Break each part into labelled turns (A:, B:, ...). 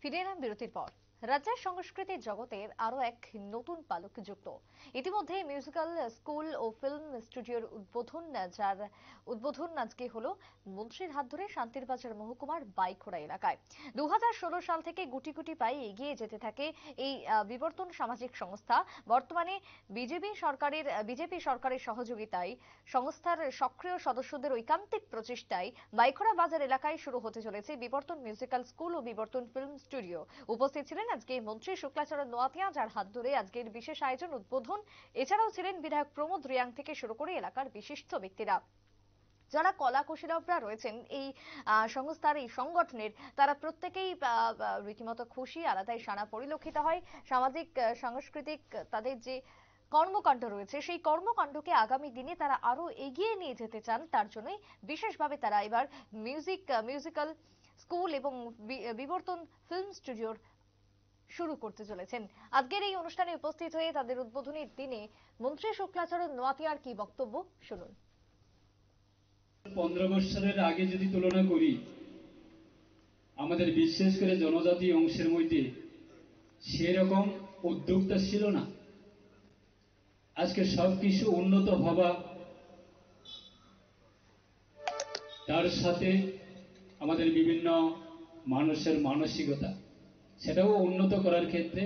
A: ফিরে এলাম বিরতির পর। রাজ্যের সংস্কৃতির জগতের আরো এক নতুন পালক যুক্ত। ইতিমধ্যে মিউজিক্যাল স্কুল ও ফিল্ম স্টুডিওর যার উদ্বোধন আজকে হলো মন্ত্রীর হাত ধরে শান্তিরবাজার মহকুমার বাইখোড়া এলাকায়। 2016 সাল থেকে গুটি গুটি পায়ে এগিয়ে যেতে থাকে এই বিবর্তন সামাজিক সংস্থা। বর্তমানে বিজেপি সরকারের সহযোগিতায় সংস্থার সক্রিয় সদস্যদের ঐকান্তিক প্রচেষ্টায় বাইখোড়া বাজার এলাকায় শুরু হতে চলেছে বিবর্তন মিউজিক্যাল স্কুল ও বিবর্তন ফিল্ম স্টুডিও। উপস্থিত ছিলেন আজকে মন্ত্রী শুক্লাচরণ নোয়াতিয়া, যার হাত ধরে আজকের বিশেষ আয়োজন উদ্বোধন। এছাড়াও ছিলেন বিধায়ক প্রমোদ রিয়াং থেকে শুরু করে এলাকার বিশিষ্ট ব্যক্তিরা। যারা কলা কুশলীরা রয়েছেন এই সংস্থার এই সংগঠনের, তারা প্রত্যেকেই রীতিমতো খুশি। আলাদাই সাড়া পরিলক্ষিত হয়। সামাজিক সাংস্কৃতিক তাদের যে কর্মকাণ্ড রয়েছে, সেই কর্মকাণ্ডকে আগামী দিনে তারা আরো এগিয়ে নিয়ে যেতে চান। তার জন্যই বিশেষভাবে তারা এবার মিউজিক্যাল স্কুল এবং বিবর্তন ফিল্ম স্টুডিওর শুরু করতে চলেছেন। আজকের এই অনুষ্ঠানে উপস্থিত হয়ে তাদের উদ্বোধনের দিনে মন্ত্রী শুক্লাচরণ নোয়াতিয়ার কি বক্তব্য শুনুন।
B: 15 বছরের আগে যদি তুলনা করি, আমাদের বিশেষ করে জনজাতি অংশের মধ্যে সেরকম উদ্যোক্তা ছিল না। আজকে সবকিছু উন্নত হওয়া, তার সাথে আমাদের বিভিন্ন মানুষের মানসিকতা সেটাও উন্নত করার ক্ষেত্রে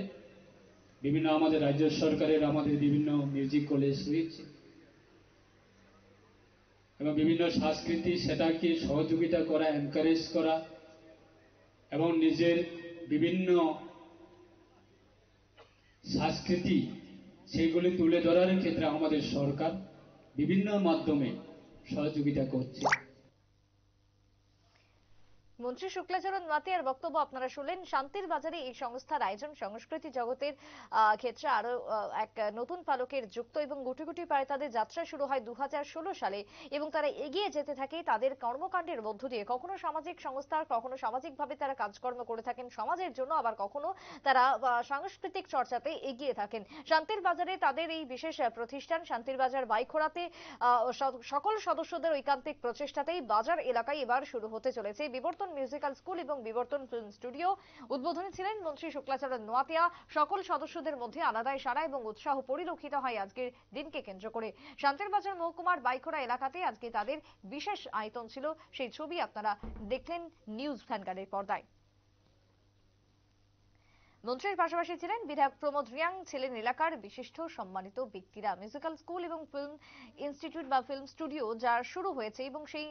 B: বিভিন্ন আমাদের রাজ্য সরকারের আমাদের বিভিন্ন মিউজিক কলেজ রয়েছে এবং বিভিন্ন সংস্কৃতি সেটাকে সহযোগিতা করা, এনকারেজ করা এবং নিজের বিভিন্ন সংস্কৃতি সেগুলি তুলে ধরার ক্ষেত্রে আমাদের সরকার বিভিন্ন মাধ্যমে সহযোগিতা করছে।
A: মন্ত্রী শুক্লাচরণ নোয়াতিয়ার বক্তব্য আপনারা শুনলেন। শান্তির বাজারে এই সংস্থার আয়োজন সংস্কৃতি জগতের ক্ষেত্রে আরো এক নতুন পালকের যুক্ত এবং গুটি গুটি পায়ে তাদের যাত্রা শুরু হয় 2016 সালে এবং তারা এগিয়ে যেতে থাকে তাদের কর্মকাণ্ডের মধ্য দিয়ে। কখনো সামাজিক সংস্থা, কখনো সামাজিকভাবে তারা কাজকর্ম করে থাকেন সমাজের জন্য, আবার কখনো তারা সাংস্কৃতিক চর্চাতে এগিয়ে থাকেন। শান্তির বাজারে তাদের এই বিশেষ প্রতিষ্ঠান শান্তির বাজার বাইখোড়াতে সকল সদস্যদের ঐকান্তিক প্রচেষ্টাতেই বাজার এলাকায় এবার শুরু হতে চলেছে বিবর্তন মিউজিক্যাল স্কুল এবং বিবর্তন ফিল্ম স্টুডিও। উদ্বোধনে ছিলেন মন্ত্রী শুক্লাচরণ নোয়াতিয়া। সকল সদস্যদের মধ্যে আলাদাই সাড়া এবং উৎসাহ পরিলক্ষিত হয় আজকের দিনকে কেন্দ্র করে। শান্তিরবাজার মহকুমার বাইখোড়া এলাকাতে আজকে তাদের বিশেষ আয়োজন ছিল, সেই ছবি আপনারা দেখলেন নিউজ ভ্যানগার্ডের পর্দায়। মন্ত্রীর পাশাপাশি ছিলেন বিধায়ক প্রমোদ রিয়াং, ছিলেন এলাকার বিশিষ্ট সম্মানিত ব্যক্তিরা। মিউজিক্যাল স্কুল এবং ফিল্ম ইনস্টিটিউট বা ফিল্ম স্টুডিও যা শুরু হয়েছে এবং সেই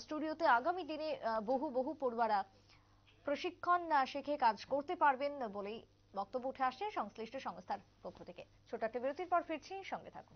A: স্টুডিওতে আগামী দিনে বহু পড়ুয়ারা প্রশিক্ষণ শিখে কাজ করতে পারবেন বলেই বক্তব্য উঠে আসছে সংশ্লিষ্ট সংস্থার পক্ষ থেকে। ছোট একটা বিরতির পর ফিরছি, সঙ্গে থাকুন।